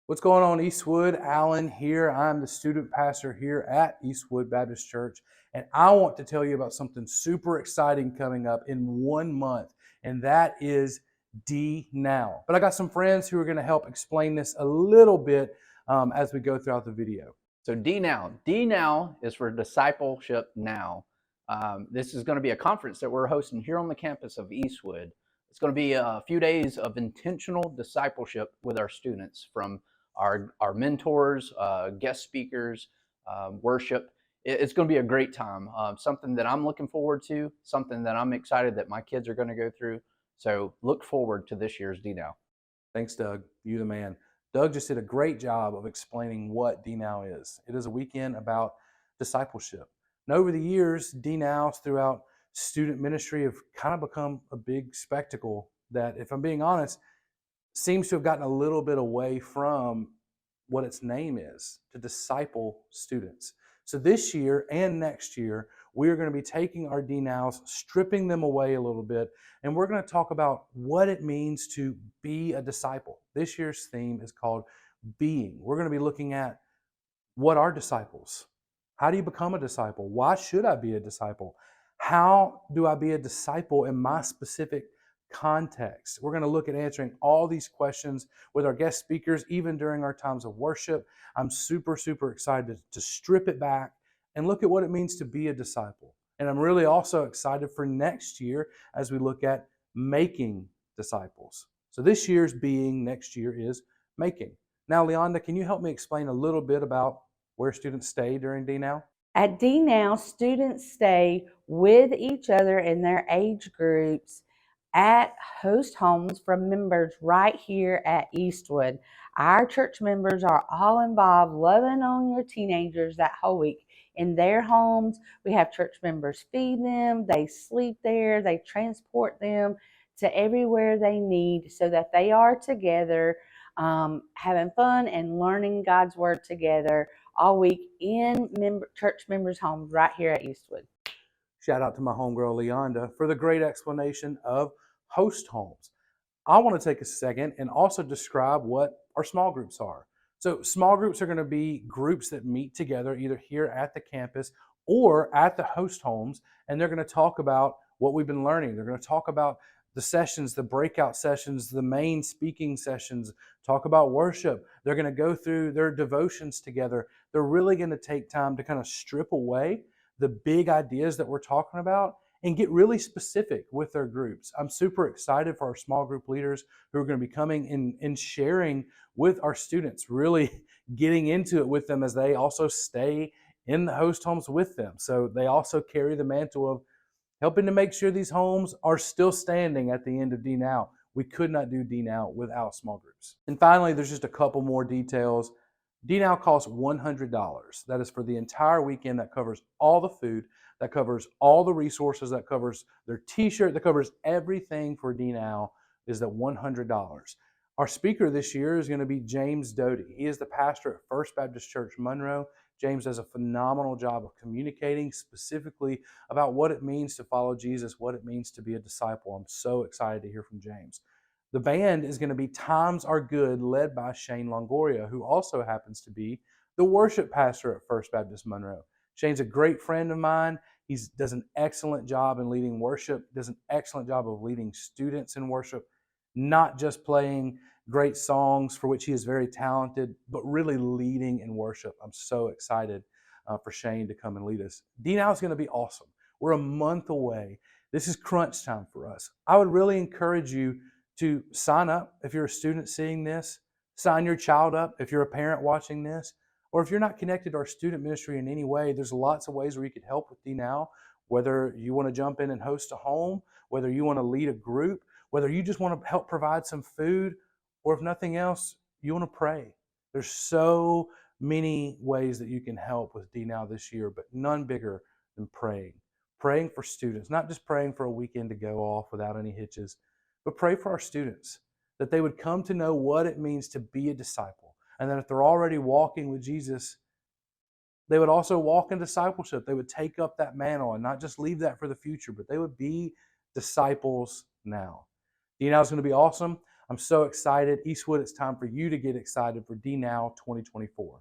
What's going on, Eastwood? Alan here. I'm the student pastor here at Eastwood Baptist Church, and I want to tell you about something super exciting coming up in 1 month, and that is DNOW. But I got some friends who are going to help explain this a little bit as we go throughout the video. So DNOW. DNOW is for Discipleship Now. This is going to be a conference that we're hosting here on the campus of Eastwood. It's going to be a few days of intentional discipleship with our students, from our mentors, guest speakers, worship. It's going to be a great time, something that I'm looking forward to, something that I'm excited that my kids are going to go through. So look forward to this year's DNOW. Thanks, Doug. You the man. Doug just did a great job of explaining what DNOW is. It is a weekend about discipleship. And over the years, DNOWs throughout student ministry have kind of become a big spectacle that, if I'm being honest, seems to have gotten a little bit away from what its name is, to disciple students. So this year and next year, we are going to be taking our DNOWs, stripping them away a little bit, and we're going to talk about what it means to be a disciple. This year's theme is called Being. We're going to be looking at what are disciples? How do you become a disciple? Why should I be a disciple? How do I be a disciple in my specific context? We're going to look at answering all these questions with our guest speakers, even during our times of worship. I'm super excited to strip it back and look at what it means to be a disciple. And I'm really also excited for next year as we look at making disciples. So this year's being, next year is making. Now, Leonda, can you help me explain a little bit about where students stay during DNOW? At DNOW, students stay with each other in their age groups at host homes from members right here at Eastwood. Our church members are all involved, loving on your teenagers that whole week in their homes. We have church members feed them, they sleep there, they transport them to everywhere they need so that they are together, having fun and learning God's Word together all week in church members' homes right here at Eastwood. Shout out to my homegirl Leonda for the great explanation of host homes. I want to take a second and also describe what our small groups are. So small groups are going to be groups that meet together either here at the campus or at the host homes, and they're going to talk about what we've been learning. They're going to talk about the sessions, the breakout sessions, the main speaking sessions, talk about worship. They're going to go through their devotions together. They're really going to take time to kind of strip away the big ideas that we're talking about and get really specific with their groups. I'm super excited for our small group leaders who are going to be coming and sharing with our students, really getting into it with them as they also stay in the host homes with them. So they also carry the mantle of helping to make sure these homes are still standing at the end of DNOW. We could not do DNOW without small groups. And finally, there's just a couple more details. DNOW costs $100. That is for the entire weekend. That covers all the food, that covers all the resources, that covers their t-shirt, that covers everything for DNOW is at $100. Our speaker this year is going to be James Doty. He is the pastor at First Baptist Church Monroe. James does a phenomenal job of communicating specifically about what it means to follow Jesus, what it means to be a disciple. I'm so excited to hear from James. The band is going to be Times Are Good, led by Shane Longoria, who also happens to be the worship pastor at First Baptist Monroe. Shane's a great friend of mine. He does an excellent job in leading worship, does an excellent job of leading students in worship, not just playing great songs for which he is very talented, but really leading in worship. I'm so excited for Shane to come and lead us. DNOW is going to be awesome. We're a month away. This is crunch time for us. I would really encourage you to sign up if you're a student seeing this, sign your child up if you're a parent watching this, or if you're not connected to our student ministry in any way, there's lots of ways where you could help with DNOW, whether you want to jump in and host a home, whether you want to lead a group, whether you just want to help provide some food, or if nothing else, you want to pray. There's so many ways that you can help with DNOW this year, but none bigger than praying. Praying for students, not just praying for a weekend to go off without any hitches, but pray for our students, that they would come to know what it means to be a disciple. And that if they're already walking with Jesus, they would also walk in discipleship. They would take up that mantle and not just leave that for the future, but they would be disciples now. DNOW is going to be awesome. I'm so excited. Eastwood, it's time for you to get excited for DNOW 2024.